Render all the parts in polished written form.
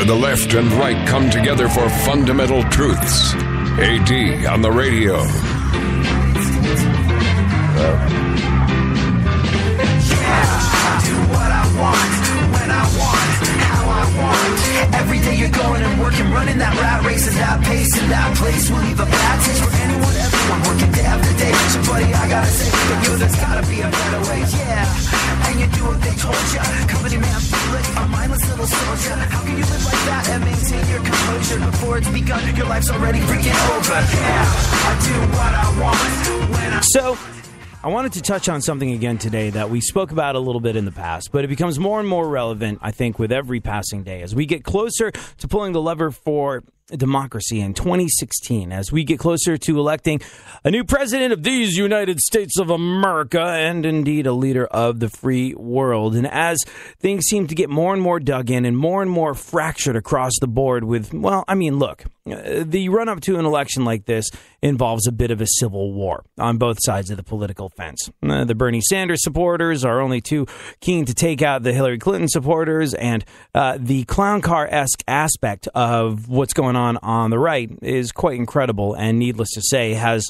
where the left and right come together for fundamental truths. AD on the radio. Every day you're going and working, running that rat race and that pace and that place will leave a bad taste for anyone, everyone working day after day. So buddy, I gotta say, for you, there's gotta be a better way, yeah. And you do what they told ya. Company man, feel it, a mindless little soldier. How can you live like that and maintain your composure before it's begun? Your life's already freaking over. Yeah, I do what I want when I... So, I wanted to touch on something again today that we spoke about a little bit in the past, but it becomes more and more relevant, I think, with every passing day. As we get closer to pulling the lever for democracy in 2016, as we get closer to electing a new president of these United States of America, and indeed a leader of the free world. And as things seem to get more and more dug in and more fractured across the board with, well, I mean, look, the run-up to an election like this involves a bit of a civil war on both sides of the political fence. The Bernie Sanders supporters are only too keen to take out the Hillary Clinton supporters, and the clown car-esque aspect of what's going on the right is quite incredible, and needless to say, has,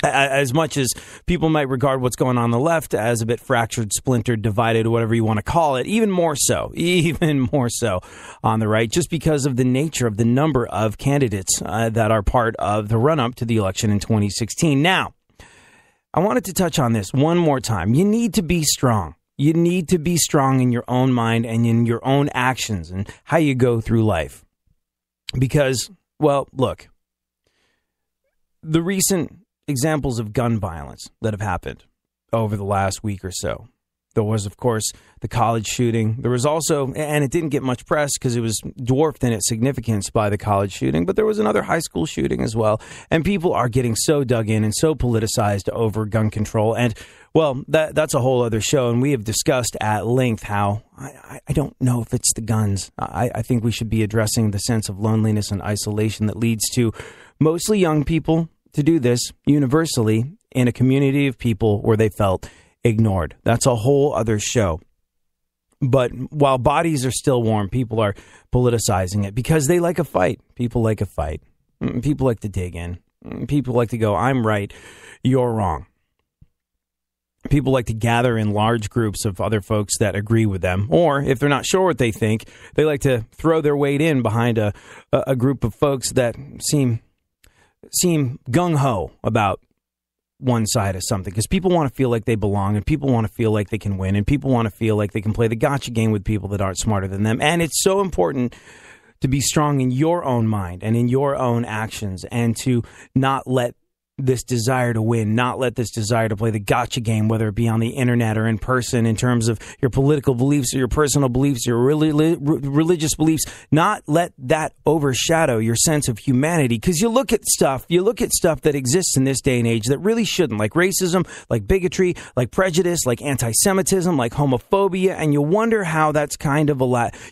as much as people might regard what's going on the left as a bit fractured, splintered, divided, whatever you want to call it, even more so on the right, just because of the nature of the number of candidates that are part of the run-up to the election in 2016. Now, I wanted to touch on this one more time. You need to be strong. You need to be strong in your own mind and in your own actions and how you go through life. Because, well, look, the recent examples of gun violence that have happened over the last week or so. There was, of course, the college shooting. There was also, and it didn't get much press because it was dwarfed in its significance by the college shooting, but there was another high school shooting as well. And people are getting so dug in and so politicized over gun control. And, well, that's a whole other show. And we have discussed at length how I don't know if it's the guns. I think we should be addressing the sense of loneliness and isolation that leads to mostly young people to do this universally in a community of people where they felt ignored. That's a whole other show. But while bodies are still warm, people are politicizing it because they like a fight. People like a fight. People like to dig in. People like to go, I'm right, you're wrong. People like to gather in large groups of other folks that agree with them. Or if they're not sure what they think, they like to throw their weight in behind a group of folks that seem gung-ho about one side of something, because people want to feel like they belong, and people want to feel like they can win, and people want to feel like they can play the gotcha game with people that aren't smarter than them. And it's so important to be strong in your own mind and in your own actions, and to not let this desire to win, not let this desire to play the gotcha game, whether it be on the internet or in person, in terms of your political beliefs or your personal beliefs, your religious beliefs, not let that overshadow your sense of humanity. Because you look at stuff that exists in this day and age that really shouldn't, like racism, like bigotry, like prejudice, like anti-Semitism, like homophobia, and you wonder how that's kind of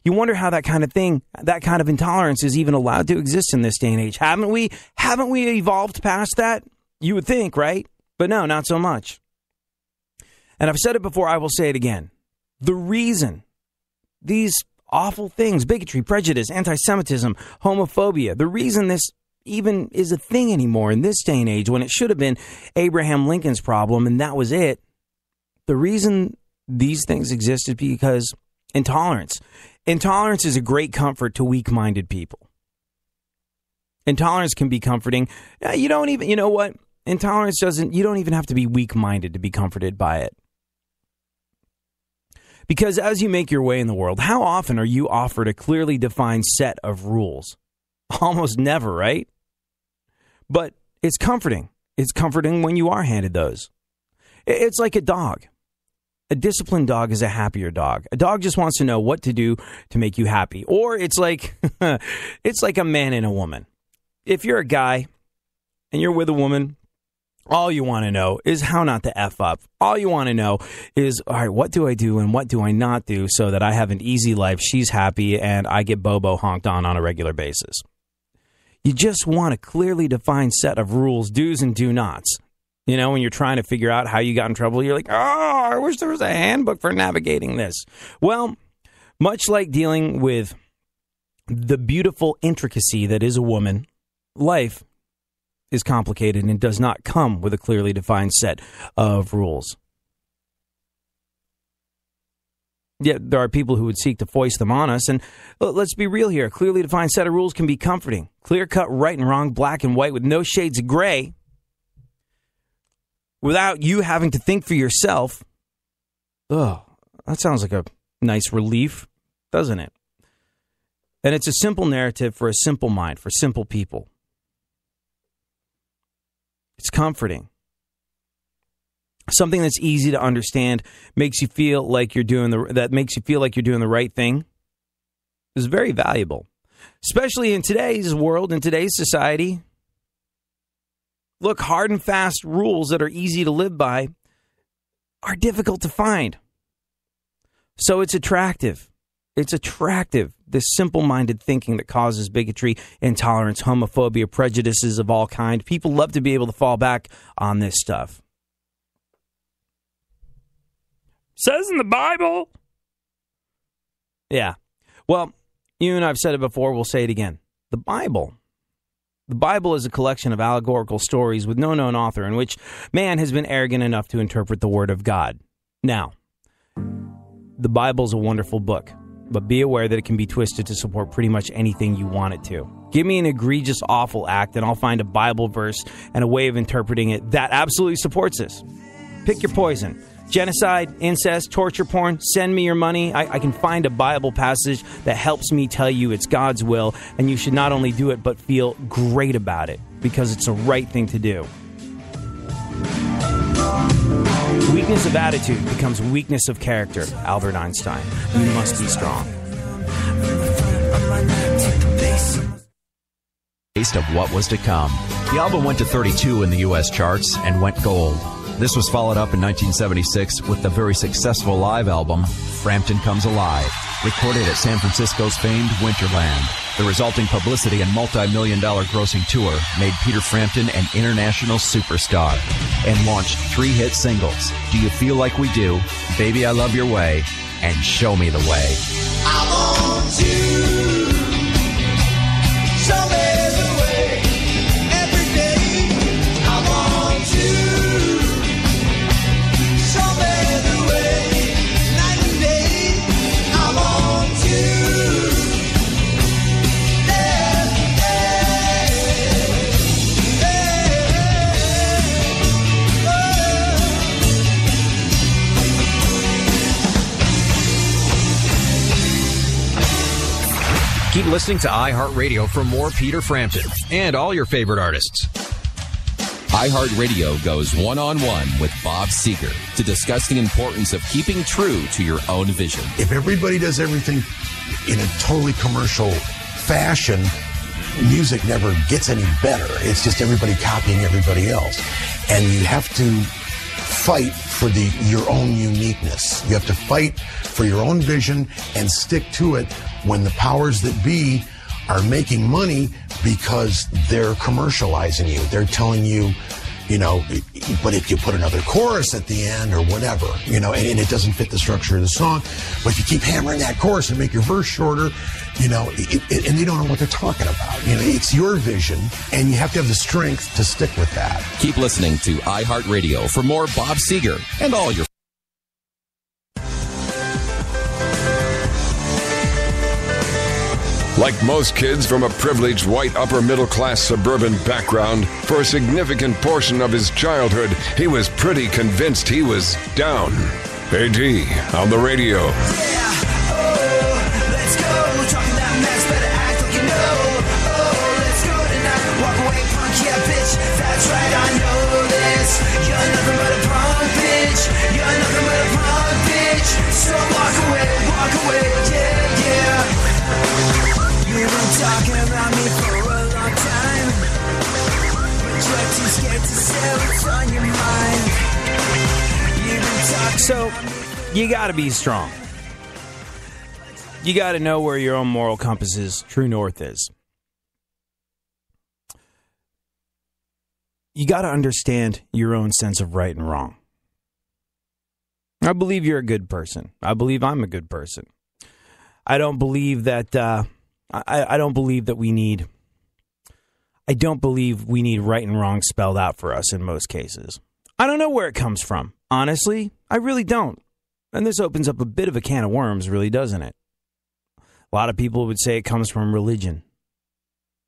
you wonder how that kind of thing, that kind of intolerance is even allowed to exist in this day and age. Haven't we evolved past that? You would think, right? But no, not so much. And I've said it before, I will say it again. The reason these awful things, bigotry, prejudice, anti-Semitism, homophobia, the reason this even is a thing anymore in this day and age, when it should have been Abraham Lincoln's problem and that was it, the reason these things exist is because intolerance is a great comfort to weak-minded people. Intolerance can be comforting. You know what? Intolerance you don't even have to be weak-minded to be comforted by it. Because as you make your way in the world, how often are you offered a clearly defined set of rules? Almost never, right? But it's comforting. It's comforting when you are handed those. It's like a dog. A disciplined dog is a happier dog. A dog just wants to know what to do to make you happy. Or it's like a man and a woman. If you're a guy and you're with a woman, all you want to know is how not to F up. All you want to know is, all right, what do I do and what do I not do so that I have an easy life, she's happy, and I get Bobo honked on a regular basis. You just want a clearly defined set of rules, do's and do nots. You know, when you're trying to figure out how you got in trouble, you're like, oh, I wish there was a handbook for navigating this. Well, much like dealing with the beautiful intricacy that is a woman, life is complicated and does not come with a clearly defined set of rules. Yet there are people who would seek to foist them on us. And let's be real here. A clearly defined set of rules can be comforting. Clear cut, right and wrong, black and white with no shades of gray. Without you having to think for yourself. Oh, that sounds like a nice relief, doesn't it? And it's a simple narrative for a simple mind, for simple people. It's comforting. Something that's easy to understand makes you feel like you're doing the right thing is very valuable, especially in today's world, in today's society. Look, hard and fast rules that are easy to live by are difficult to find. So it's attractive. It's attractive, this simple-minded thinking that causes bigotry, intolerance, homophobia, prejudices of all kinds. People love to be able to fall back on this stuff. Says in the Bible. Yeah. Well, you and I've said it before, we'll say it again. The Bible is a collection of allegorical stories with no known author in which man has been arrogant enough to interpret the Word of God. Now, the Bible's a wonderful book, but be aware that it can be twisted to support pretty much anything you want it to. Give me an egregious, awful act, and I'll find a Bible verse and a way of interpreting it that absolutely supports this. Pick your poison. Genocide, incest, torture porn, send me your money. I can find a Bible passage that helps me tell you it's God's will, and you should not only do it, but feel great about it, because it's the right thing to do. Weakness of attitude becomes weakness of character. Albert Einstein. You must be strong. Taste of what was to come. The album went to 32 in the U.S. charts and went gold. This was followed up in 1976 with the very successful live album, Frampton Comes Alive, recorded at San Francisco's famed Winterland. The resulting publicity and multi-million-dollar grossing tour made Peter Frampton an international superstar and launched 3 hit singles, Do You Feel Like We Do, Baby I Love Your Way, and Show Me the Way. I want you. Show me the way. Every day I want you. Show me the way. Night and day I want you. Keep listening to iHeartRadio for more Peter Frampton and all your favorite artists. iHeartRadio goes one-on-one with Bob Seger to discuss the importance of keeping true to your own vision. If everybody does everything in a totally commercial fashion, music never gets any better. It's just everybody copying everybody else. And you have to fight for your own uniqueness. You have to fight for your own vision and stick to it when the powers that be are making money because they're commercializing you. They're telling you, but if you put another chorus at the end or whatever, and it doesn't fit the structure of the song, but if you keep hammering that chorus and make your verse shorter, and they don't know what they're talking about. It's your vision, and you have to have the strength to stick with that. Keep listening to iHeartRadio for more Bob Seger and all your... Like most kids from a privileged white upper-middle-class suburban background, for a significant portion of his childhood, he was pretty convinced he was down. AD on the radio. Yeah, oh, let's go. Talking that mess, better act like you know. Oh, let's go tonight. Walk away, punk, yeah, bitch. That's right, I know this. You're nothing but a punk, bitch. You're nothing but a punk, bitch. So walk away, yeah, yeah. You've been talking about me for a long time, but you're too scared to say what's on your mind. You've been talking. So, you got to be strong. You got to know where your own moral compass's true north is. You got to understand your own sense of right and wrong. I believe you're a good person. I believe I'm a good person. I don't believe that I don't believe that we need. I don't believe we need right and wrong spelled out for us in most cases. I don't know where it comes from. Honestly, I really don't. And this opens up a bit of a can of worms, really, doesn't it? A lot of people would say it comes from religion.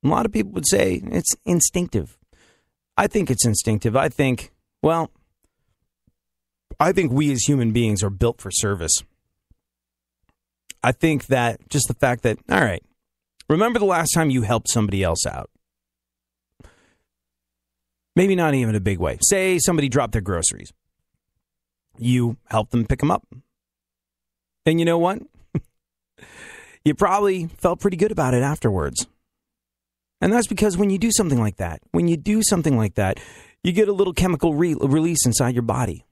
A lot of people would say it's instinctive. I think it's instinctive. I think we as human beings are built for service. I think that just the fact that, all right, remember the last time you helped somebody else out? Maybe not even a big way. Say somebody dropped their groceries. You helped them pick them up. And you know what? You probably felt pretty good about it afterwards. And that's because when you do something like that, you get a little chemical release inside your body.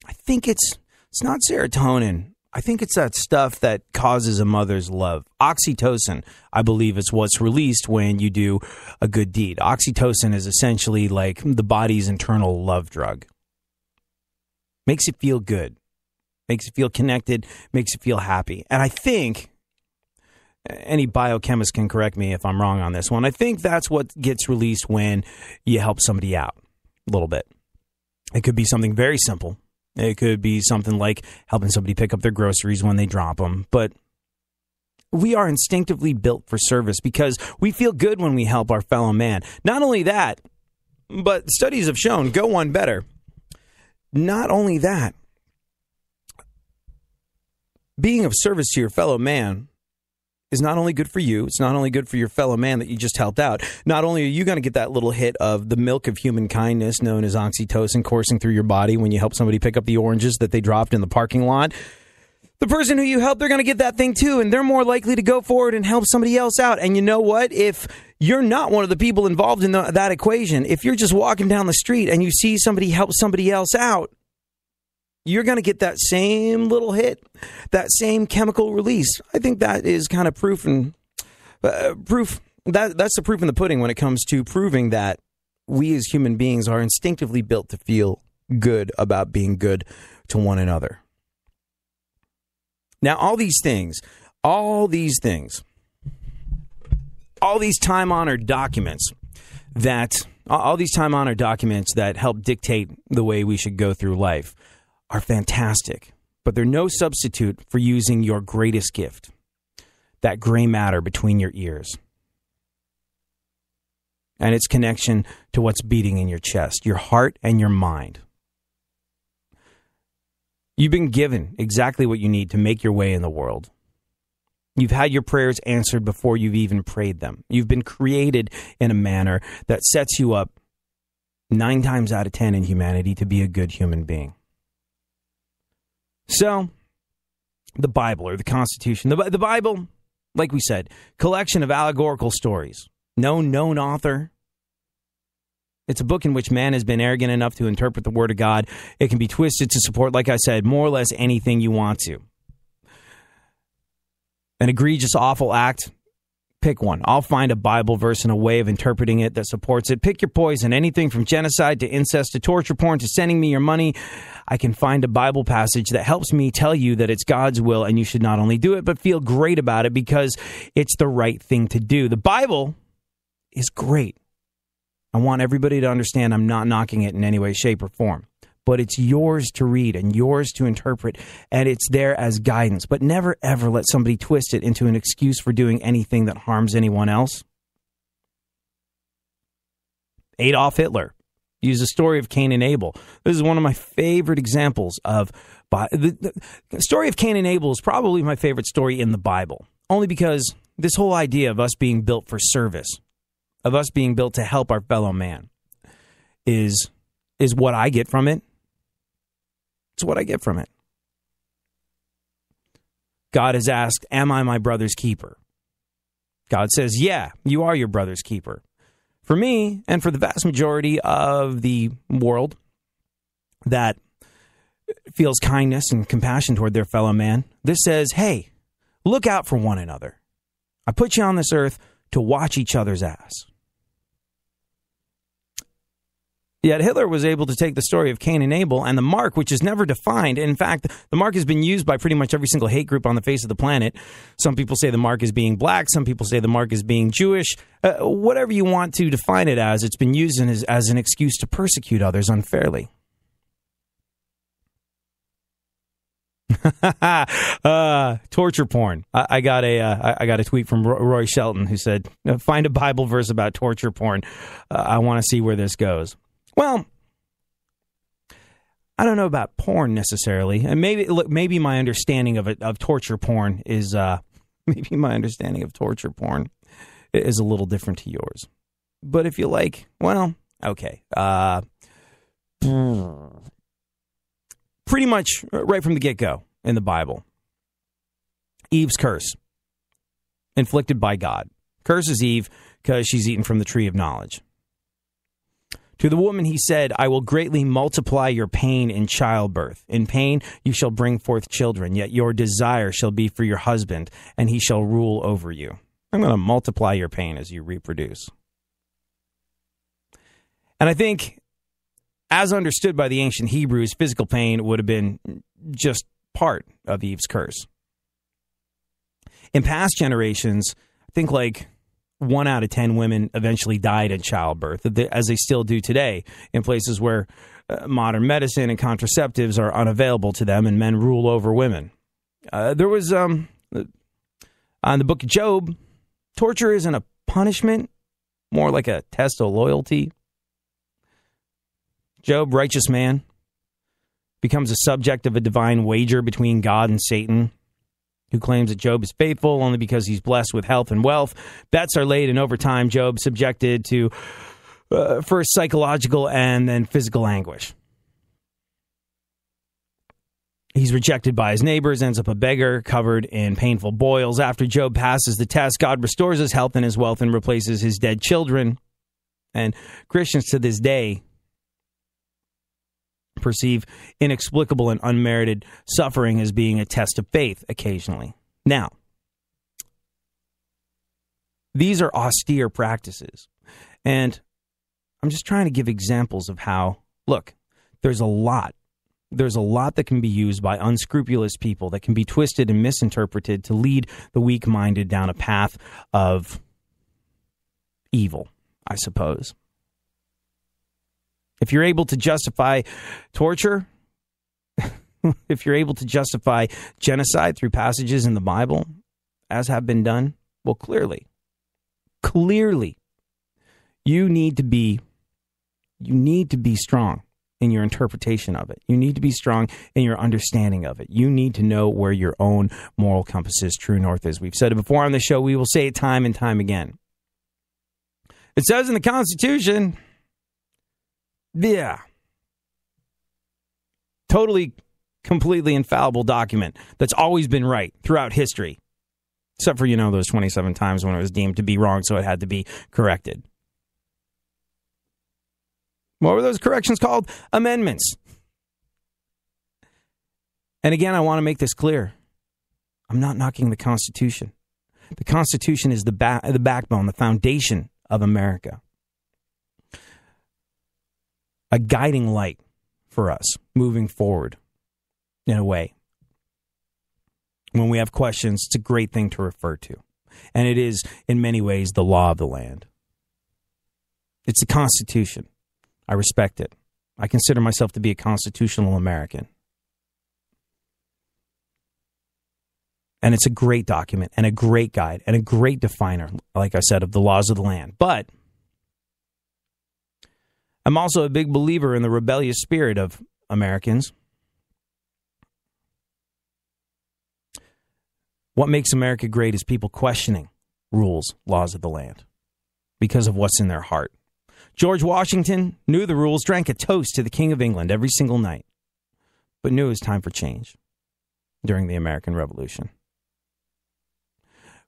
I think it's not serotonin. I think it's that stuff that causes a mother's love. Oxytocin, I believe, is what's released when you do a good deed. Oxytocin is essentially like the body's internal love drug. Makes it feel good. Makes it feel connected. Makes it feel happy. And I think, any biochemist can correct me if I'm wrong on this one, I think that's what gets released when you help somebody out a little bit. It could be something very simple. It could be something like helping somebody pick up their groceries when they drop them. But we are instinctively built for service because we feel good when we help our fellow man. Not only that, but studies have shown, go one better. Not only that, being of service to your fellow man is not only good for you, it's not only good for your fellow man that you just helped out. Not only are you going to get that little hit of the milk of human kindness known as oxytocin coursing through your body when you help somebody pick up the oranges that they dropped in the parking lot. The person who you help, they're going to get that thing too, and they're more likely to go forward and help somebody else out. And you know what? If you're not one of the people involved in that equation, if you're just walking down the street and you see somebody help somebody else out, you're going to get that same little hit, that same chemical release. I think that is kind of proof that's the proof in the pudding when it comes to proving that we as human beings are instinctively built to feel good about being good to one another. Now, all these time-honored documents that help dictate the way we should go through life are fantastic, but they're no substitute for using your greatest gift, that gray matter between your ears, and its connection to what's beating in your chest, your heart and your mind. You've been given exactly what you need to make your way in the world. You've had your prayers answered before you've even prayed them. You've been created in a manner that sets you up 9 times out of 10 in humanity to be a good human being. So, the Bible, or the Constitution, the Bible, like we said, collection of allegorical stories. No known author. It's a book in which man has been arrogant enough to interpret the Word of God. It can be twisted to support, like I said, more or less anything you want to. An egregious, awful act, pick one. I'll find a Bible verse and a way of interpreting it that supports it. Pick your poison. Anything from genocide to incest to torture porn to sending me your money. I can find a Bible passage that helps me tell you that it's God's will and you should not only do it, but feel great about it because it's the right thing to do. The Bible is great. I want everybody to understand I'm not knocking it in any way, shape, or form. But it's yours to read and yours to interpret, and it's there as guidance. But never, ever let somebody twist it into an excuse for doing anything that harms anyone else. Adolf Hitler used the story of Cain and Abel. This is one of my favorite examples of... The story of Cain and Abel is probably my favorite story in the Bible, only because this whole idea of us being built for service, of us being built to help our fellow man, is what I get from it. It's what I get from it. God has asked, am I my brother's keeper? God says, yeah, you are your brother's keeper. For me, and for the vast majority of the world that feels kindness and compassion toward their fellow man, this says, hey, look out for one another. I put you on this earth to watch each other's ass. Yet Hitler was able to take the story of Cain and Abel and the mark, which is never defined. In fact, the mark has been used by pretty much every single hate group on the face of the planet. Some people say the mark is being black. Some people say the mark is being Jewish. Whatever you want to define it as, it's been used as an excuse to persecute others unfairly. Torture porn. I got a tweet from Roy Shelton who said, "Find a Bible verse about torture porn. I want to see where this goes." Well, I don't know about porn necessarily, and maybe my understanding of torture porn is maybe my understanding of torture porn is a little different to yours. But if you like, well, okay. Pretty much right from the get-go in the Bible. Eve's curse, inflicted by God. Curses Eve because she's eaten from the tree of knowledge. To the woman he said, "I will greatly multiply your pain in childbirth. In pain you shall bring forth children, yet your desire shall be for your husband, and he shall rule over you." I'm going to multiply your pain as you reproduce. And I think, as understood by the ancient Hebrews, physical pain would have been just part of Eve's curse. In past generations, I think like 1 out of 10 women eventually died in childbirth, as they still do today, in places where modern medicine and contraceptives are unavailable to them and men rule over women. There was, on the book of Job, torture isn't a punishment, more like a test of loyalty. Job, righteous man, becomes a subject of a divine wager between God and Satan, who claims that Job is faithful only because he's blessed with health and wealth. Bets are laid, and over time, Job subjected to first psychological and then physical anguish. He's rejected by his neighbors, ends up a beggar, covered in painful boils. After Job passes the test, God restores his health and his wealth and replaces his dead children. And Christians to this day perceive inexplicable and unmerited suffering as being a test of faith occasionally. Now, these are austere practices, and I'm just trying to give examples of how, look, there's a lot that can be used by unscrupulous people that can be twisted and misinterpreted to lead the weak-minded down a path of evil, I suppose. If you're able to justify torture, if you're able to justify genocide through passages in the Bible, as have been done, well, clearly, you need to be strong in your interpretation of it. You need to be strong in your understanding of it. You need to know where your own moral compass's true north is. We've said it before on the show. We will say it time and time again. It says in the Constitution, yeah, totally, completely infallible document that's always been right throughout history, except for, those 27 times when it was deemed to be wrong, so it had to be corrected. What were those corrections called? Amendments. And again, I want to make this clear. I'm not knocking the Constitution. The Constitution is the backbone, the foundation of America. A guiding light for us moving forward, in a way. When we have questions, it's a great thing to refer to. And it is, in many ways, the law of the land. It's the Constitution. I respect it. I consider myself to be a constitutional American. And it's a great document and a great guide and a great definer, like I said, of the laws of the land. But I'm also a big believer in the rebellious spirit of Americans. What makes America great is people questioning rules, laws of the land, because of what's in their heart. George Washington knew the rules, drank a toast to the King of England every single night, but knew it was time for change during the American Revolution.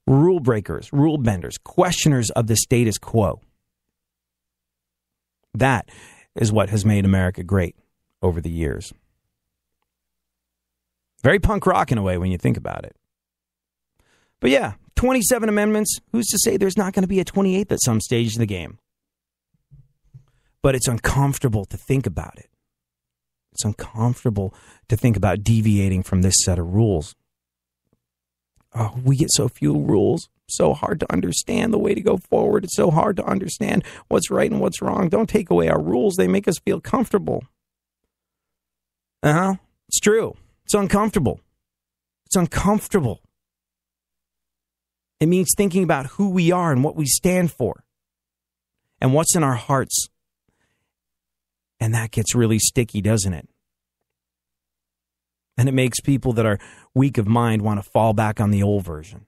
Rule breakers, rule benders, questioners of the status quo. That is what has made America great over the years. Very punk rock in a way when you think about it. But yeah, 27 amendments. Who's to say there's not going to be a 28th at some stage of the game? But it's uncomfortable to think about it. It's uncomfortable to think about deviating from this set of rules. Oh, we get so few rules. So hard to understand the way to go forward. It's so hard to understand what's right and what's wrong. Don't take away our rules. They make us feel comfortable. It's true. It's uncomfortable. It's uncomfortable. It means thinking about who we are and what we stand for and what's in our hearts. And that gets really sticky, doesn't it? And it makes people that are weak of mind want to fall back on the old version.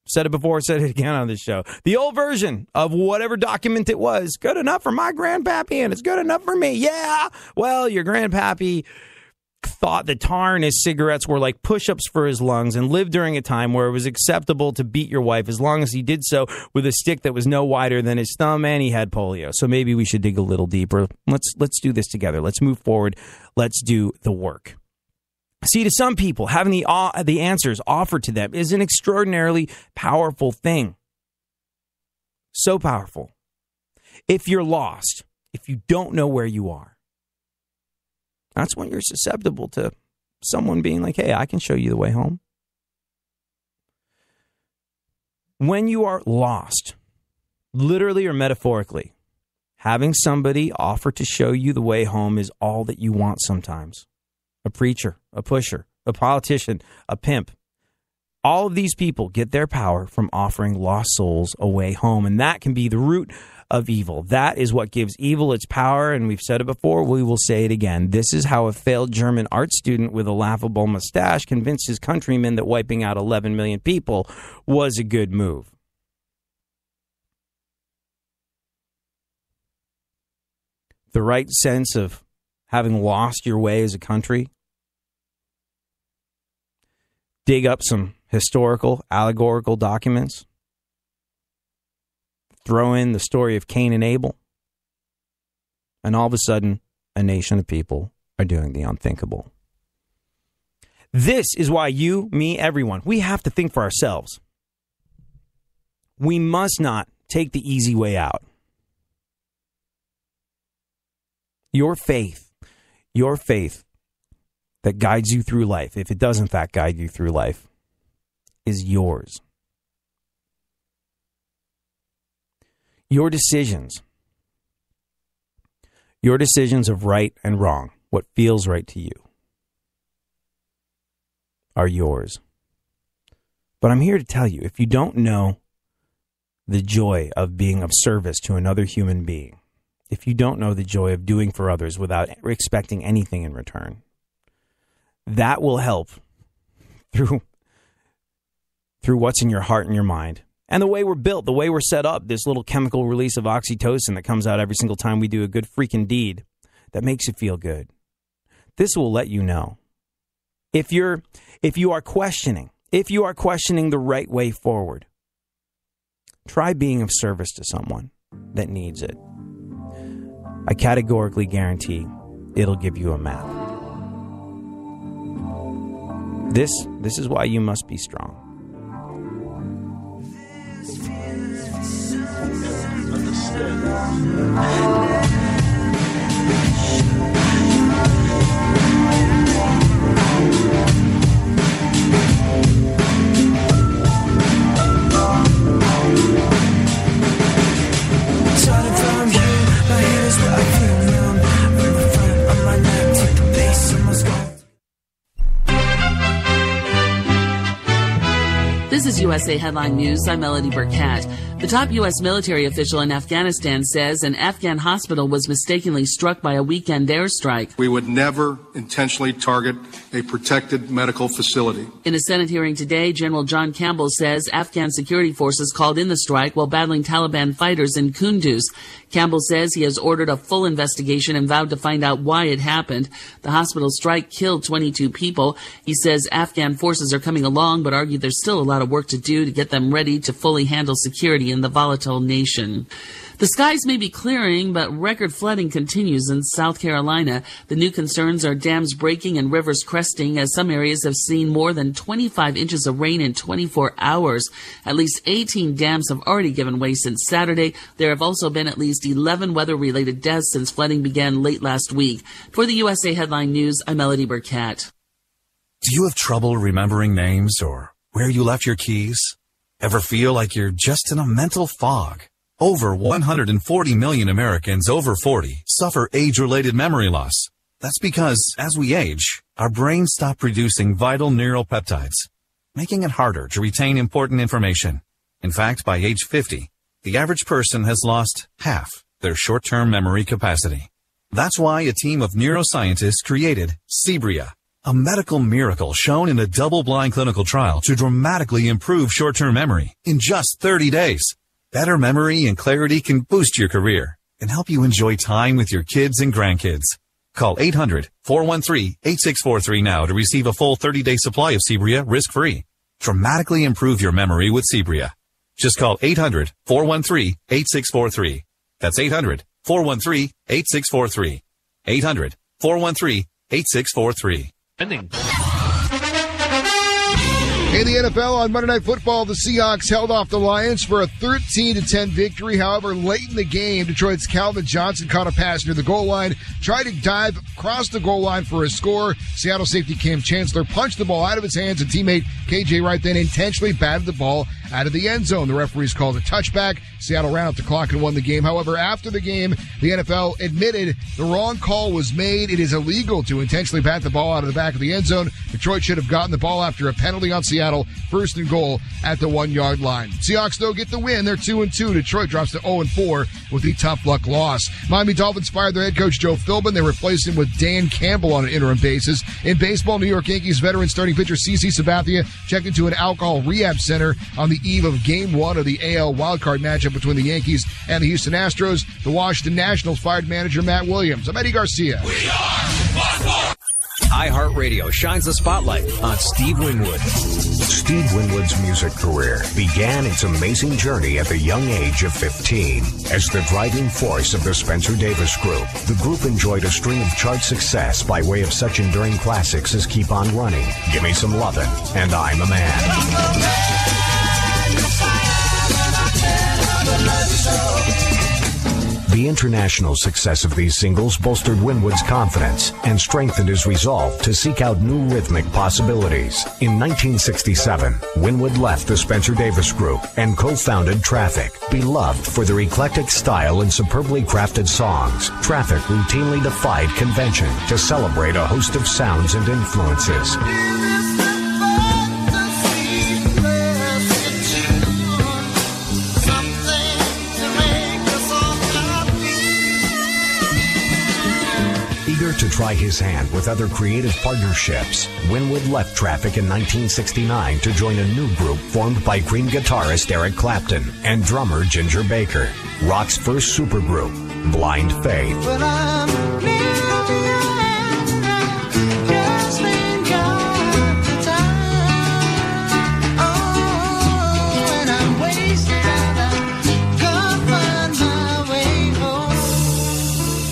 Said it before, said it again on this show. The old version of whatever document it was. Good enough for my grandpappy, and it's good enough for me. Yeah, well, your grandpappy thought that tar in his cigarettes were like push-ups for his lungs and lived during a time where it was acceptable to beat your wife as long as he did so with a stick that was no wider than his thumb, and he had polio. So maybe we should dig a little deeper. Let's do this together. Let's move forward. Let's do the work. See, to some people, having the answers offered to them is an extraordinarily powerful thing. So powerful. If you're lost, if you don't know where you are, that's when you're susceptible to someone being like, hey, I can show you the way home. When you are lost, literally or metaphorically, having somebody offer to show you the way home is all that you want sometimes. A preacher, a pusher, a politician, a pimp. All of these people get their power from offering lost souls a way home, and that can be the root of evil. That is what gives evil its power, and we've said it before, we will say it again. This is how a failed German art student with a laughable mustache convinced his countrymen that wiping out 11 million people was a good move. The right sense of having lost your way as a country. Dig up some historical, allegorical documents. Throw in the story of Cain and Abel. And all of a sudden, a nation of people are doing the unthinkable. This is why you, me, everyone, we have to think for ourselves. We must not take the easy way out. Your faith that guides you through life, if it does in fact guide you through life, is yours. Your decisions of right and wrong, what feels right to you, are yours. But I'm here to tell you, if you don't know the joy of being of service to another human being, if you don't know the joy of doing for others without expecting anything in return, that will help through what's in your heart and your mind. And the way we're built, the way we're set up, this little chemical release of oxytocin that comes out every single time we do a good freaking deed that makes you feel good. This will let you know. If you are questioning the right way forward, try being of service to someone that needs it. I categorically guarantee it'll give you a map. This is why you must be strong. This is USA Headline News. I'm Melody Burkett. The top U.S. military official in Afghanistan says an Afghan hospital was mistakenly struck by a weekend airstrike. We would never intentionally target a protected medical facility. In a Senate hearing today, General John Campbell says Afghan security forces called in the strike while battling Taliban fighters in Kunduz. Campbell says he has ordered a full investigation and vowed to find out why it happened. The hospital strike killed 22 people. He says Afghan forces are coming along, but argued there's still a lot of work to do to get them ready to fully handle security in the volatile nation. The skies may be clearing, but record flooding continues in South Carolina. The new concerns are dams breaking and rivers cresting, as some areas have seen more than 25 inches of rain in 24 hours. At least 18 dams have already given way since Saturday. There have also been at least 11 weather-related deaths since flooding began late last week. For the USA Headline News, I'm Melody Burkett. Do you have trouble remembering names or where you left your keys? Ever feel like you're just in a mental fog? Over 140 million Americans over 40 suffer age-related memory loss. That's because, as we age, our brains stop producing vital neuropeptides, making it harder to retain important information. In fact, by age 50, the average person has lost half their short-term memory capacity. That's why a team of neuroscientists created Cebria, a medical miracle shown in a double-blind clinical trial to dramatically improve short-term memory in just 30 days. Better memory and clarity can boost your career and help you enjoy time with your kids and grandkids. Call 800-413-8643 now to receive a full 30-day supply of Cebria risk-free. Dramatically improve your memory with Cebria. Just call 800-413-8643. That's 800-413-8643. 800-413-8643. In the NFL on Monday Night Football, the Seahawks held off the Lions for a 13-10 victory. However, late in the game, Detroit's Calvin Johnson caught a pass near the goal line, tried to dive across the goal line for a score. Seattle safety Cam Chancellor punched the ball out of his hands, and teammate KJ Wright then intentionally batted the ball out of the end zone. The referees called a touchback. Seattle ran out the clock and won the game. However, after the game, the NFL admitted the wrong call was made. It is illegal to intentionally bat the ball out of the back of the end zone. Detroit should have gotten the ball after a penalty on Seattle. First and goal at the 1-yard line. Seahawks, though, get the win. They're 2-2. Detroit drops to 0-4 with the tough luck loss. Miami Dolphins fired their head coach Joe Philbin. They replaced him with Dan Campbell on an interim basis. In baseball, New York Yankees veteran starting pitcher CC Sabathia checked into an alcohol rehab center on the eve of Game 1 of the AL wildcard matchup between the Yankees and the Houston Astros. The Washington Nationals fired manager Matt Williams. I'm Eddie Garcia. We are iHeartRadio shines a spotlight on Steve Winwood. Steve Winwood's music career began its amazing journey at the young age of 15. As the driving force of the Spencer Davis Group, the group enjoyed a string of chart success by way of such enduring classics as Keep On Running, Gimme Some Lovin', and I'm a Man. The international success of these singles bolstered Winwood's confidence and strengthened his resolve to seek out new rhythmic possibilities. In 1967, Winwood left the Spencer Davis Group and co-founded Traffic. Beloved for their eclectic style and superbly crafted songs, Traffic routinely defied convention to celebrate a host of sounds and influences. Eager to try his hand with other creative partnerships, Winwood left Traffic in 1969 to join a new group formed by Cream guitarist Eric Clapton and drummer Ginger Baker, rock's first supergroup, Blind Faith.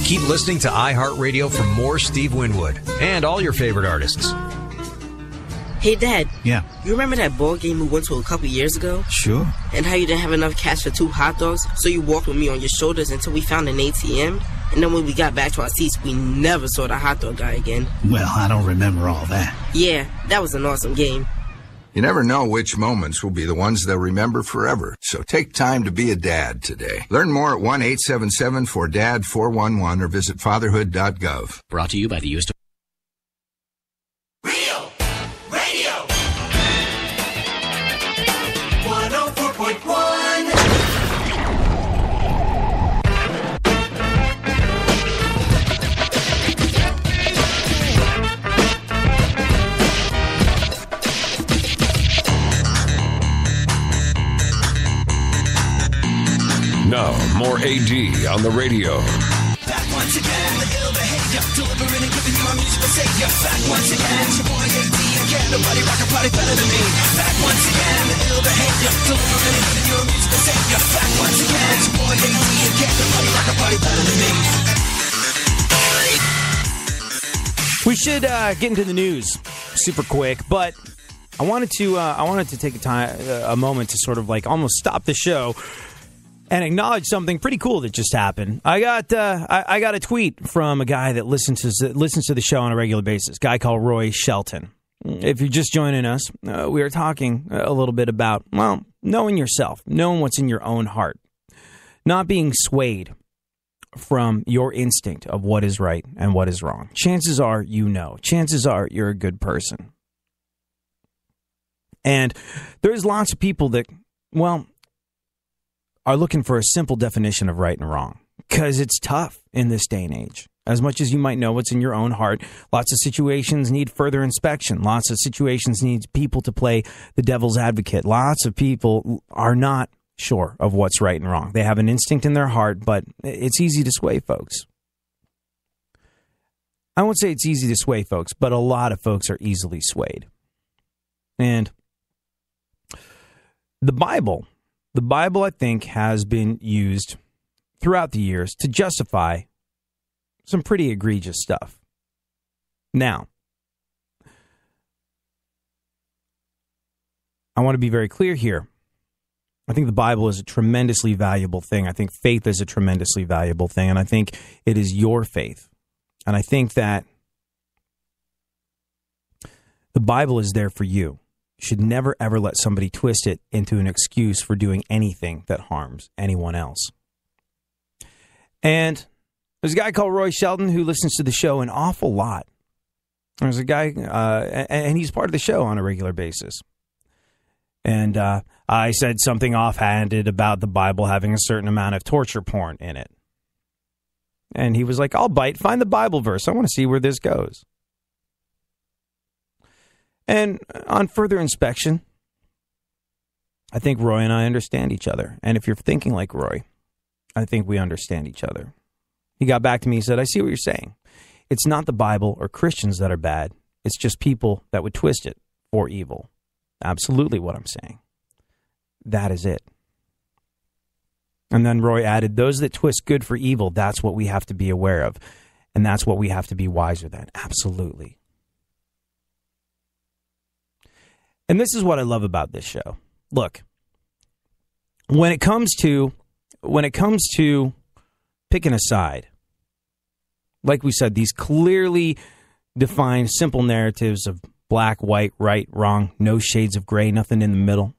Keep listening to iHeartRadio for more Steve Winwood and all your favorite artists. Hey, Dad. Yeah. You remember that ball game we went to a couple years ago? Sure. And how you didn't have enough cash for 2 hot dogs, so you walked with me on your shoulders until we found an ATM? And then when we got back to our seats, we never saw the hot dog guy again. Well, I don't remember all that. Yeah, that was an awesome game. You never know which moments will be the ones they'll remember forever. So take time to be a dad today. Learn more at 1-877-4DAD-411 or visit fatherhood.gov. Brought to you by the U.S. Real Radio 104.1. Now, more AD on the radio. Back once again, the ill behavior, delivering and giving you my musical savior. savior. Back once again, it's your boy AD again. Nobody rock a party better than me. Back once again, the ill behavior. Deliver anything, you're a musical savior. Back once again, it's your boy AD again. Nobody rock a party better than me. We should get into the news super quick, but I wanted to take a moment to sort of like almost stop the show and acknowledge something pretty cool that just happened. I got a tweet from a guy that listens to the show on a regular basis, a guy called Roy Shelton. If you're just joining us, we are talking a little bit about, well, knowing yourself, knowing what's in your own heart, not being swayed from your instinct of what is right and what is wrong. Chances are you know. Chances are you're a good person. And there's lots of people that, well, are looking for a simple definition of right and wrong because it's tough in this day and age. As much as you might know what's in your own heart, lots of situations need further inspection. Lots of situations need people to play the devil's advocate. Lots of people are not sure of what's right and wrong. They have an instinct in their heart, but it's easy to sway folks. I won't say it's easy to sway folks, but a lot of folks are easily swayed. And the Bible, I think, has been used throughout the years to justify some pretty egregious stuff. Now, I want to be very clear here. I think the Bible is a tremendously valuable thing. I think faith is a tremendously valuable thing, and I think it is your faith. And I think that the Bible is there for you. You should never, ever let somebody twist it into an excuse for doing anything that harms anyone else. And there's a guy called Roy Shelton who listens to the show an awful lot. There's a guy, and he's part of the show on a regular basis. And I said something offhanded about the Bible having a certain amount of torture porn in it. And he was like, I'll bite. Find the Bible verse. I want to see where this goes. And on further inspection, I think Roy and I understand each other. And if you're thinking like Roy, I think we understand each other. He got back to me and said, I see what you're saying. It's not the Bible or Christians that are bad. It's just people that would twist it for evil. Absolutely what I'm saying. That is it. And then Roy added, those that twist good for evil, that's what we have to be aware of. And that's what we have to be wiser than. Absolutely. And this is what I love about this show. Look, when it comes to picking a side, like we said, these clearly defined simple narratives of black, white, right, wrong, no shades of gray, nothing in the middle.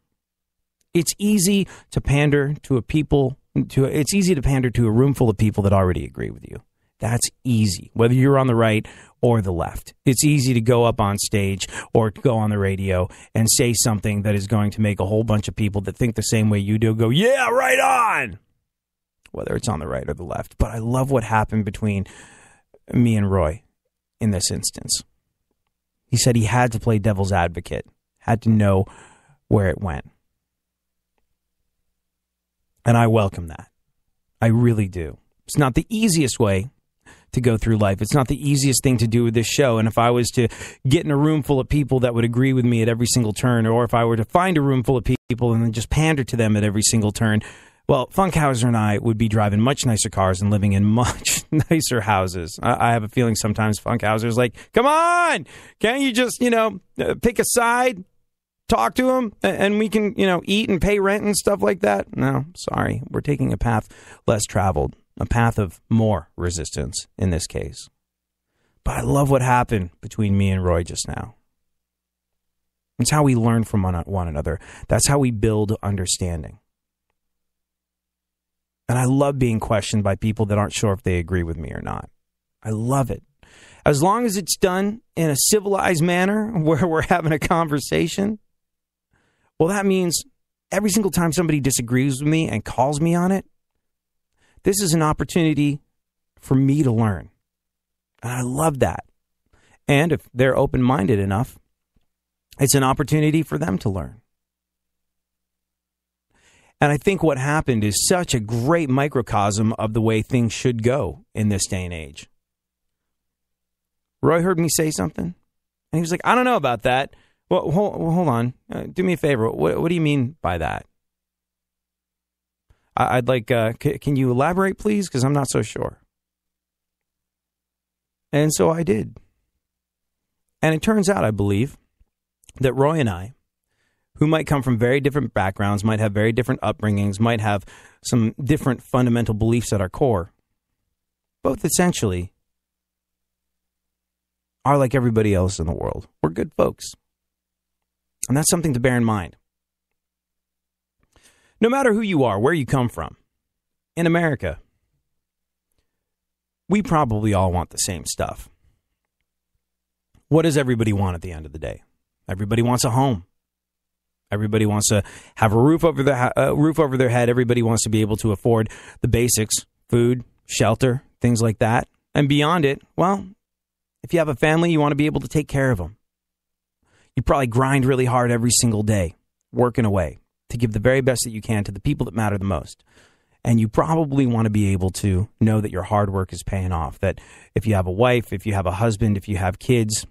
It's easy to pander to it's easy to pander to a room full of people that already agree with you. That's easy, whether you're on the right or the left. It's easy to go up on stage or go on the radio and say something that is going to make a whole bunch of people that think the same way you do go, yeah, right on, whether it's on the right or the left. But I love what happened between me and Roy in this instance. He said he had to play devil's advocate, had to know where it went. And I welcome that. I really do. It's not the easiest way to go through life. It's not the easiest thing to do with this show. And if I was to get in a room full of people that would agree with me at every single turn, or if I were to find a room full of people and then just pander to them at every single turn, well, Funkhauser and I would be driving much nicer cars and living in much nicer houses. I have a feeling sometimes Funkhauser's like, come on, can't you just, pick a side, talk to him, and we can, eat and pay rent and stuff like that? No, sorry. We're taking a path less traveled, a path of more resistance in this case. But I love what happened between me and Roy just now. It's how we learn from one another. That's how we build understanding. And I love being questioned by people that aren't sure if they agree with me or not. I love it. As long as it's done in a civilized manner where we're having a conversation, well, that means every single time somebody disagrees with me and calls me on it, this is an opportunity for me to learn. And I love that. And if they're open-minded enough, it's an opportunity for them to learn. And I think what happened is such a great microcosm of the way things should go in this day and age. Roy heard me say something, and he was like, I don't know about that. Well, hold on. Do me a favor. What do you mean by that? I'd like, can you elaborate, please? Because I'm not so sure. And so I did. And it turns out, I believe, that Roy and I, who might come from very different backgrounds, might have very different upbringings, might have some different fundamental beliefs at our core, both essentially are like everybody else in the world. We're good folks. And that's something to bear in mind. No matter who you are, where you come from, in America, we probably all want the same stuff. What does everybody want at the end of the day? Everybody wants a home. Everybody wants to have a roof over their head. Everybody wants to be able to afford the basics, food, shelter, things like that. And beyond it, well, if you have a family, you want to be able to take care of them. You probably grind really hard every single day, working away to give the very best that you can to the people that matter the most. And you probably want to be able to know that your hard work is paying off, that if you have a wife, if you have a husband, if you have kids,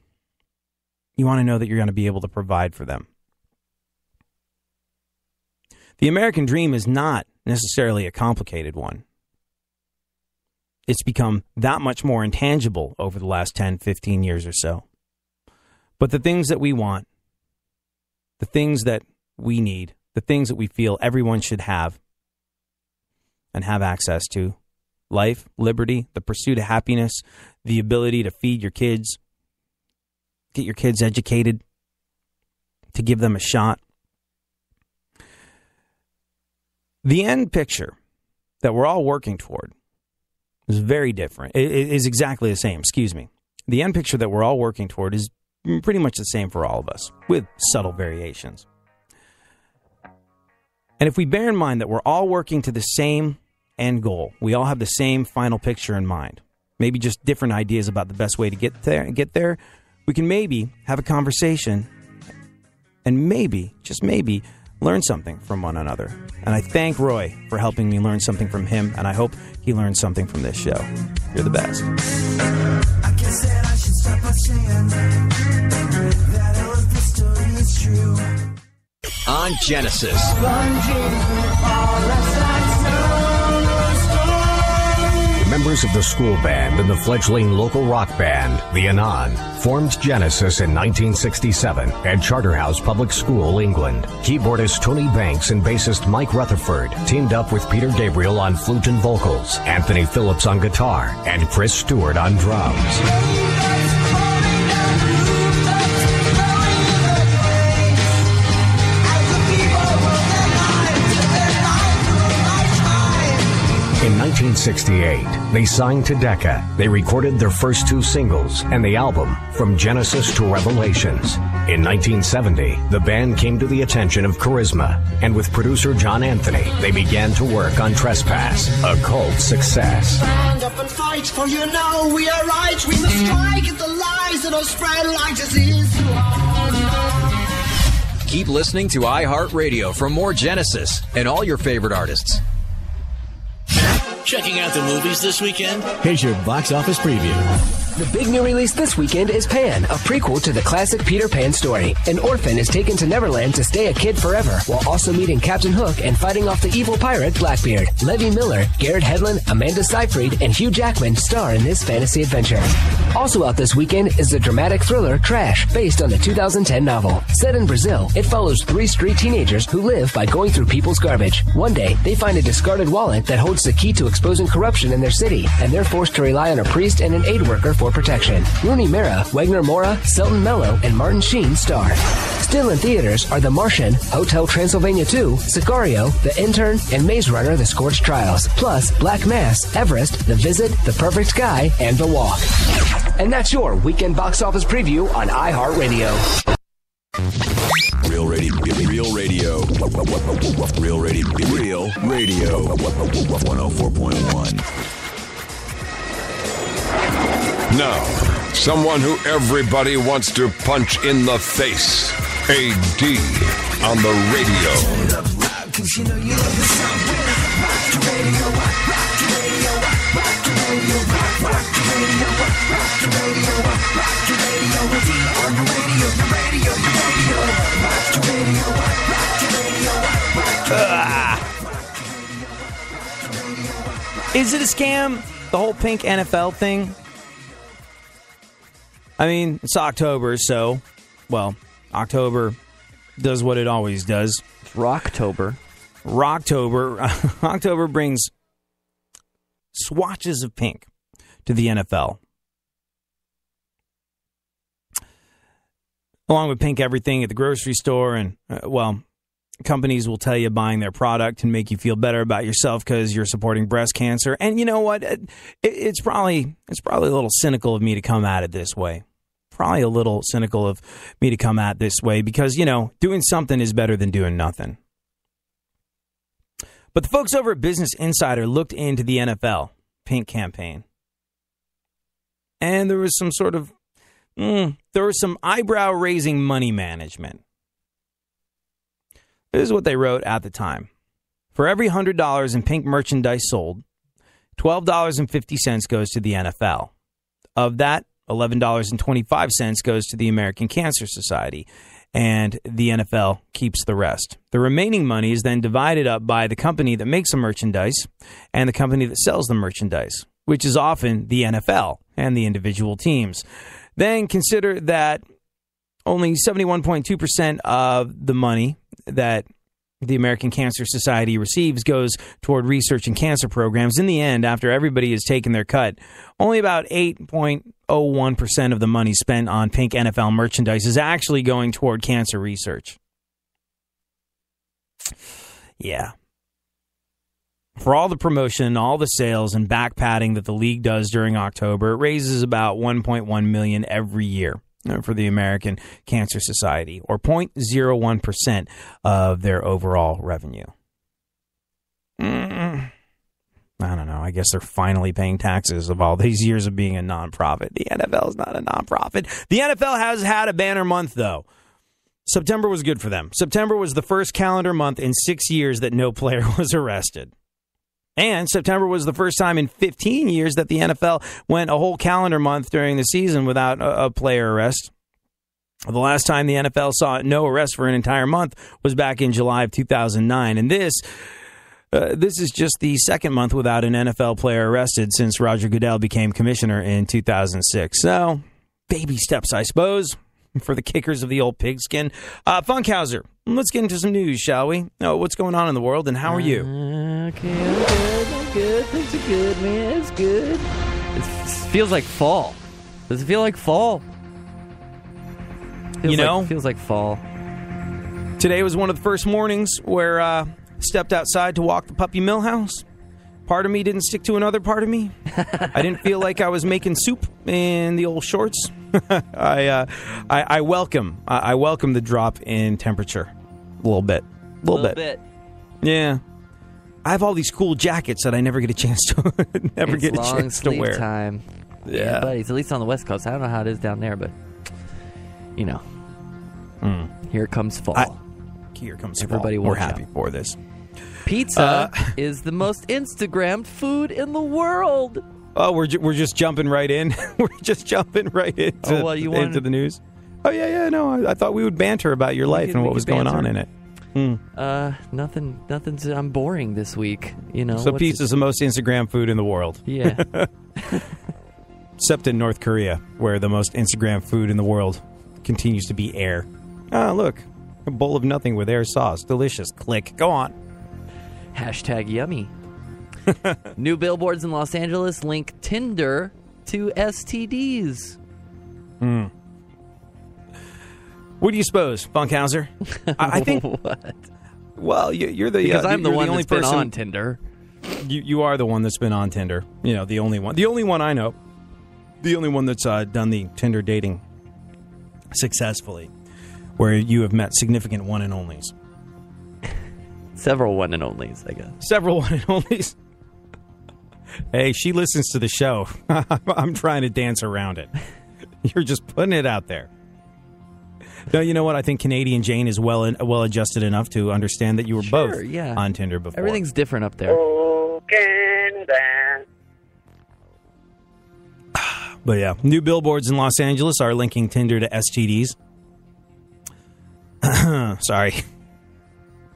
you want to know that you're going to be able to provide for them. The American dream is not necessarily a complicated one. It's become that much more intangible over the last 10, 15 years or so. But the things that we want, the things that we need, the things that we feel everyone should have and have access to, life, liberty, the pursuit of happiness, the ability to feed your kids, get your kids educated, to give them a shot. The end picture that we're all working toward is very different. It is exactly the same, The end picture that we're all working toward is pretty much the same for all of us, with subtle variations. And if we bear in mind that we're all working to the same end goal, we all have the same final picture in mind, maybe just different ideas about the best way to get there, we can maybe have a conversation and maybe, just maybe, learn something from one another. And I thank Roy for helping me learn something from him, and I hope he learned something from this show. You're the best. I guess that I should start by saying that all of this story is true. On Genesis. Members of the school band and the fledgling local rock band, the Anon, formed Genesis in 1967 at Charterhouse Public School, England. Keyboardist Tony Banks and bassist Mike Rutherford teamed up with Peter Gabriel on flute and vocals, Anthony Phillips on guitar, and Chris Stewart on drums. In 1968, they signed to Decca. They recorded their first two singles and the album From Genesis to Revelations. In 1970, the band came to the attention of Charisma, and with producer John Anthony, they began to work on Trespass, a cult success. Stand up and fight, for you know we are right. We must strike at the lies that are spread like disease. Keep listening to iHeartRadio for more Genesis and all your favorite artists. Checking out the movies this weekend? Here's your box office preview. The big new release this weekend is Pan, a prequel to the classic Peter Pan story. An orphan is taken to Neverland to stay a kid forever, while also meeting Captain Hook and fighting off the evil pirate Blackbeard. Levy Miller, Garrett Hedlund, Amanda Seyfried, and Hugh Jackman star in this fantasy adventure. Also out this weekend is the dramatic thriller Crash, based on the 2010 novel. Set in Brazil, it follows three street teenagers who live by going through people's garbage. One day, they find a discarded wallet that holds the key to exposing corruption in their city, and they're forced to rely on a priest and an aid worker for protection. Rooney Mara, Wagner Moura, Selton Mello, and Martin Sheen star. Still in theaters are The Martian, Hotel Transylvania 2, Sicario, The Intern, and Maze Runner: The Scorched Trials, plus Black Mass, Everest, The Visit, The Perfect Sky, and The Walk. And that's your weekend box office preview on iHeartRadio. Real radio. Real radio. Real radio. Real radio. 104.1. Now, someone who everybody wants to punch in the face. AD on the radio. Rock your radio, rock your radio, D on your radio, your radio, your radio. Rock your radio, rock your radio, rock your radio. Is it a scam? The whole pink NFL thing? I mean, it's October, so, well, October does what it always does. It's Rocktober. October brings swatches of pink to the NFL. Along with pink everything at the grocery store, and, companies will tell you buying their product can make you feel better about yourself because you're supporting breast cancer. And you know what? It's probably a little cynical of me to come at it this way. Probably a little cynical of me to come at this way because, doing something is better than doing nothing. But the folks over at Business Insider looked into the NFL pink campaign. And there was some sort of, some eyebrow-raising money management. This is what they wrote at the time. For every $100 in pink merchandise sold, $12.50 goes to the NFL. Of that, $11.25 goes to the American Cancer Society, and the NFL keeps the rest. The remaining money is then divided up by the company that makes the merchandise and the company that sells the merchandise, which is often the NFL and the individual teams. Then consider that only 71.2% of the money that the American Cancer Society receives goes toward research and cancer programs. In the end, after everybody has taken their cut, only about 8.01% of the money spent on pink NFL merchandise is actually going toward cancer research. Yeah. For all the promotion, all the sales, and back padding that the league does during October, it raises about $1.1 million every year for the American Cancer Society, or 0.01% of their overall revenue. I don't know. I guess they're finally paying taxes of all these years of being a nonprofit. The NFL is not a nonprofit. The NFL has had a banner month, though. September was good for them. September was the first calendar month in 6 years that no player was arrested. And September was the first time in 15 years that the NFL went a whole calendar month during the season without a player arrest. The last time the NFL saw no arrest for an entire month was back in July of 2009. And this is just the second month without an NFL player arrested since Roger Goodell became commissioner in 2006. So, baby steps, I suppose, for the kickers of the old pigskin. Funkhauser, let's get into some news, shall we? What's going on in the world, and how are you? Okay, I'm good. Things are good, man. It's good. It feels like fall. Does it feel like fall? Feels like fall. Today was one of the first mornings where I stepped outside to walk the puppy mill house. Part of me didn't stick to another part of me. I didn't feel like I was making soup in the old shorts. I welcome the drop in temperature a little bit. A little bit. Yeah. I have all these cool jackets that I never get a chance to wear. Time. Yeah, buddies. At least on the West Coast. I don't know how it is down there, but here comes fall. Here comes Everybody fall. We're happy for this. Pizza is the most Instagrammed food in the world. Oh, we're just jumping right in. We're just jumping right into the news. Oh yeah. No, I thought we would banter about your life and what was going on in it. Nothing's. I'm boring this week. So pizza's the most Instagram food in the world. Yeah. Except in North Korea, where the most Instagram food in the world continues to be air. Oh, look, a bowl of nothing with air sauce, delicious. Click. Go on. #yummy. New billboards in Los Angeles link Tinder to STDs. What do you suppose, Funkhauser? I think. What? Well, you're the because I'm the one only that's been person on Tinder. You are the one that's been on Tinder. The only one. The only one I know. The only one that's done the Tinder dating successfully, where you have met significant one and onlys. Several one and onlys, I guess. Several one and onlys. Hey, she listens to the show. I'm trying to dance around it. You're just putting it out there. No, you know what? I think Canadian Jane is well adjusted enough to understand that you were both on Tinder before. Everything's different up there. But yeah, new billboards in Los Angeles are linking Tinder to STDs. Sorry.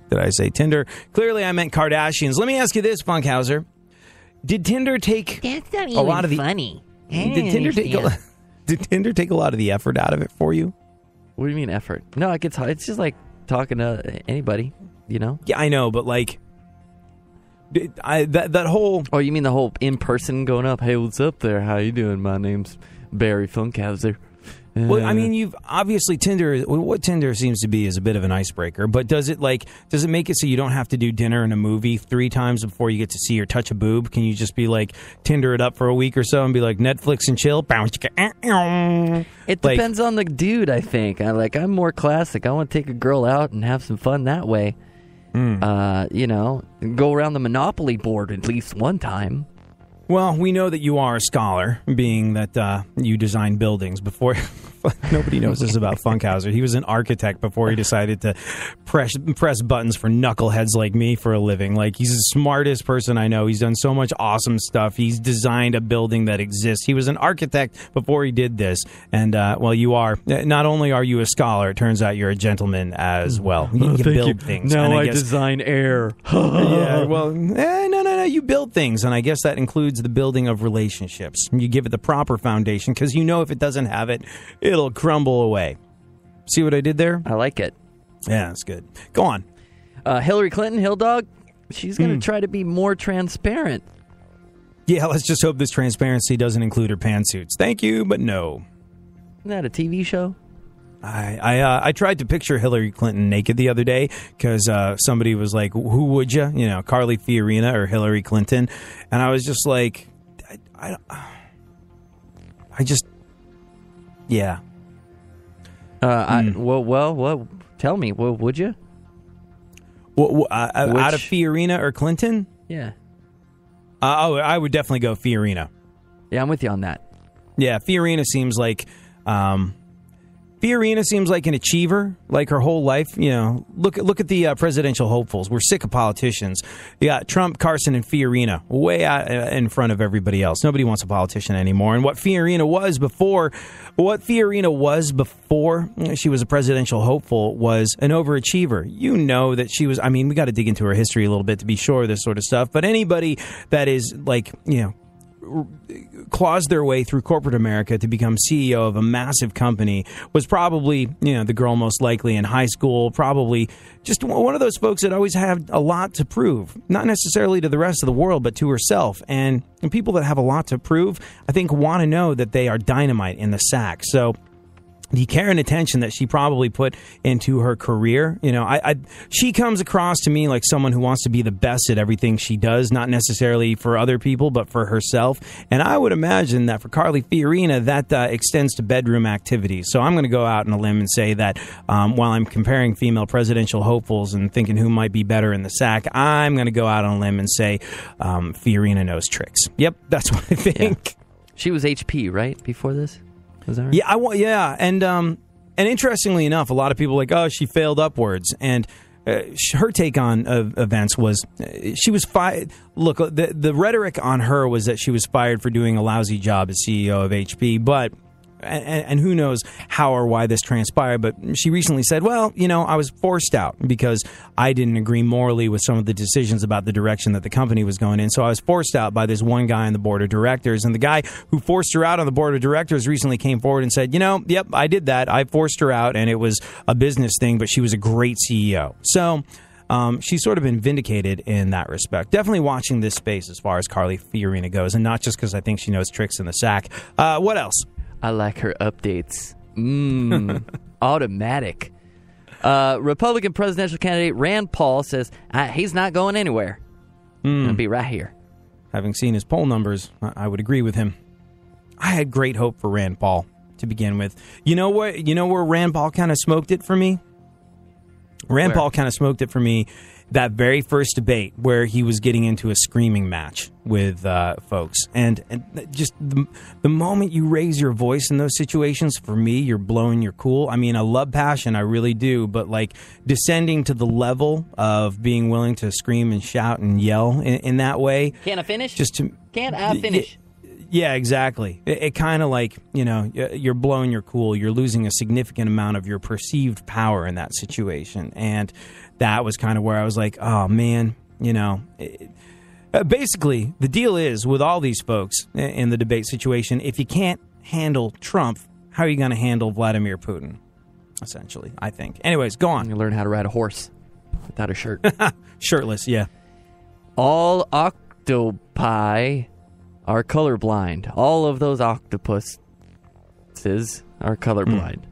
Did I say Tinder? Clearly, I meant Kardashians. Let me ask you this, Funkhauser. Did Tinder take That's not a lot of the funny. Did Tinder take a lot of the effort out of it for you? What do you mean effort? No, it's just like talking to anybody, you know? Yeah, I know, but like that whole... Oh, you mean the whole in-person going up? Hey, what's up there? How you doing? My name's Barry Funkhauser. Well, I mean, you've obviously what Tinder seems to be is a bit of an icebreaker, but does it make it so you don't have to do dinner and a movie 3 times before you get to see or touch a boob? Can you just be like, Tinder it up for a week or so and be like, Netflix and chill? It depends on the dude, I think. I'm more classic. I want to take a girl out and have some fun that way. You know, go around the Monopoly board at least one time. Well, we know that you are a scholar, being that you design buildings before. Nobody knows this about Funkhauser. He was an architect before he decided to press buttons for knuckleheads like me for a living. Like, he's the smartest person I know. He's done so much awesome stuff. He's designed a building that exists. He was an architect before he did this. And, well, you are. Not only are you a scholar, it turns out you're a gentleman as well. You build things. Now I design air. Yeah, well, no. You build things, and I guess that includes the building of relationships. You give it the proper foundation, because you know if it doesn't have it, it'll crumble away. See what I did there? I like it. Yeah, that's good. Go on. Hillary Clinton, Hill Dog, she's going to try to be more transparent. Yeah, let's just hope this transparency doesn't include her pantsuits. Thank you, but no. Isn't that a TV show? I tried to picture Hillary Clinton naked the other day because somebody was like, who would you? You know, Carly Fiorina or Hillary Clinton. And I was just like, yeah. Well, tell me, would you? Out of Fiorina or Clinton? Yeah. I would definitely go Fiorina. Yeah, I'm with you on that. Yeah, Fiorina seems like... Fiorina seems like an achiever, like her whole life. You know, look at the presidential hopefuls. We're sick of politicians. You got Trump, Carson, and Fiorina way out in front of everybody else. Nobody wants a politician anymore. And what Fiorina was before she was a presidential hopeful was an overachiever. You know that she was. I mean, we got to dig into her history a little bit to be sure of this sort of stuff. But anybody that is like, you know, claws their way through corporate America to become CEO of a massive company was probably, you know, the girl most likely in high school, probably just one of those folks that always had a lot to prove, not necessarily to the rest of the world, but to herself. And people that have a lot to prove, I think, want to know that they are dynamite in the sack. So the care and attention that she probably put into her career, you know, she comes across to me like someone who wants to be the best at everything she does, not necessarily for other people, but for herself. And I would imagine that for Carly Fiorina, that extends to bedroom activities. So I'm going to go out on a limb and say that while I'm comparing female presidential hopefuls and thinking who might be better in the sack, I'm going to go out on a limb and say Fiorina knows tricks. Yep, that's what I think. Yeah. She was HP, right, before this? Is that right? Yeah, and interestingly enough, a lot of people are like, oh, she failed upwards, and her take on events was she was fired. Look, the rhetoric on her was that she was fired for doing a lousy job as CEO of HP, but. And who knows how or why this transpired, but she recently said, well, you know, I was forced out because I didn't agree morally with some of the decisions about the direction that the company was going in. So I was forced out by this one guy on the board of directors. And the guy who forced her out on the board of directors recently came forward and said, you know, yep, I did that. I forced her out, and it was a business thing, but she was a great CEO. So she's sort of been vindicated in that respect. Definitely watching this space as far as Carly Fiorina goes, and not just because I think she knows tricks in the sack. What else? I like her updates. Automatic. Republican presidential candidate Rand Paul says he's not going anywhere. He'll be right here. Having seen his poll numbers, I would agree with him. I had great hope for Rand Paul to begin with. You know what? You know where Rand Paul kind of smoked it for me? Paul kind of smoked it for me that very first debate where he was getting into a screaming match with folks. And just the moment you raise your voice in those situations, for me, you're blowing your cool. I mean, I love passion, I really do. But like descending to the level of being willing to scream and shout and yell in that way. Can I finish? Can I finish? Yeah, exactly. It kind of like, you're blowing your cool. You're losing a significant amount of your perceived power in that situation. And that was kind of where I was like, oh, man, basically, the deal is with all these folks in the debate situation, if you can't handle Trump, how are you going to handle Vladimir Putin? Essentially, I think. Anyways, go on. You learn how to ride a horse without a shirt. Shirtless, yeah. All octopi are colorblind. All of those octopuses are colorblind.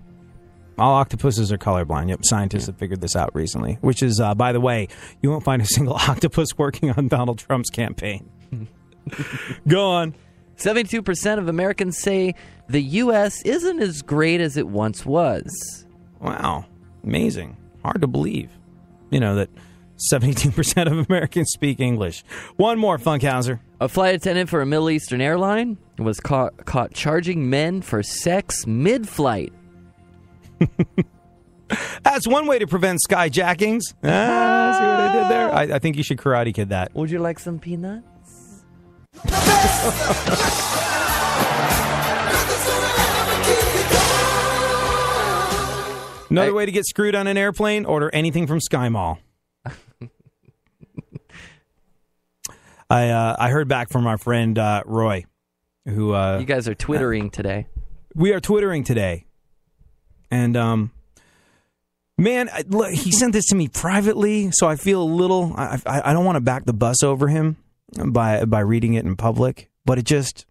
All octopuses are colorblind. Yep, scientists have figured this out recently. Which is, by the way, you won't find a single octopus working on Donald Trump's campaign. Go on. 72% of Americans say the U.S. isn't as great as it once was. Wow. Amazing. Hard to believe. That 72% of Americans speak English. One more, Funkhauser. A flight attendant for a Middle Eastern airline was caught charging men for sex mid-flight. That's one way to prevent skyjackings. See what I did there? I think you should Karate Kid that. Would you like some peanuts? Another way to get screwed on an airplane, order anything from Sky Mall. I heard back from our friend Roy, who... you guys are Twittering today. We are Twittering today. And, man, look, he sent this to me privately, so I feel a little... I don't want to back the bus over him by reading it in public, but it just...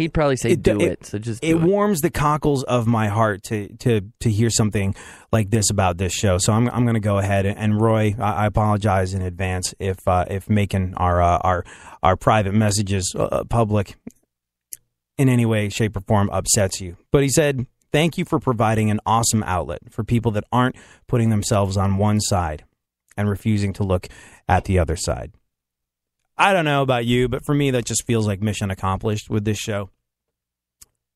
He'd probably say do it. So just do it warms the cockles of my heart to hear something like this about this show. So I'm going to go ahead and Roy, I apologize in advance if making our private messages public in any way, shape, or form upsets you. But he said, "Thank you for providing an awesome outlet for people that aren't putting themselves on one side and refusing to look at the other side." I don't know about you, but for me, that just feels like mission accomplished with this show.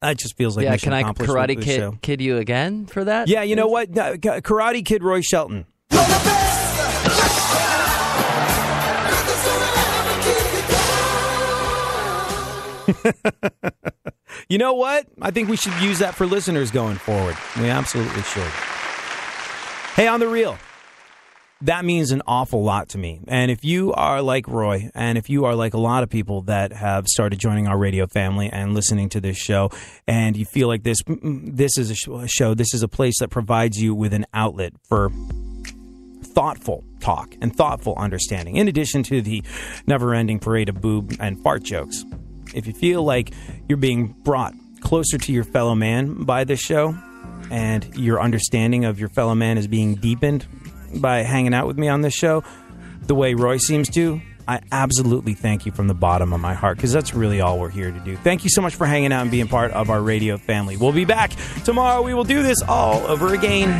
That just feels like mission accomplished with this show. Can I Karate Kid you again for that? Yeah, you know what? Karate Kid Roy Shelton. You know what? I think we should use that for listeners going forward. We absolutely should. Hey, on the real. That means an awful lot to me. And if you are like Roy, and if you are like a lot of people that have started joining our radio family and listening to this show, and you feel like this is a show, this is a place that provides you with an outlet for thoughtful talk and thoughtful understanding, in addition to the never-ending parade of boob and fart jokes. If you feel like you're being brought closer to your fellow man by this show, and your understanding of your fellow man is being deepened by hanging out with me on this show the way Roy seems to, I absolutely thank you from the bottom of my heart, because that's really all we're here to do. Thank you so much for hanging out and being part of our radio family. We'll be back tomorrow. We will do this all over again.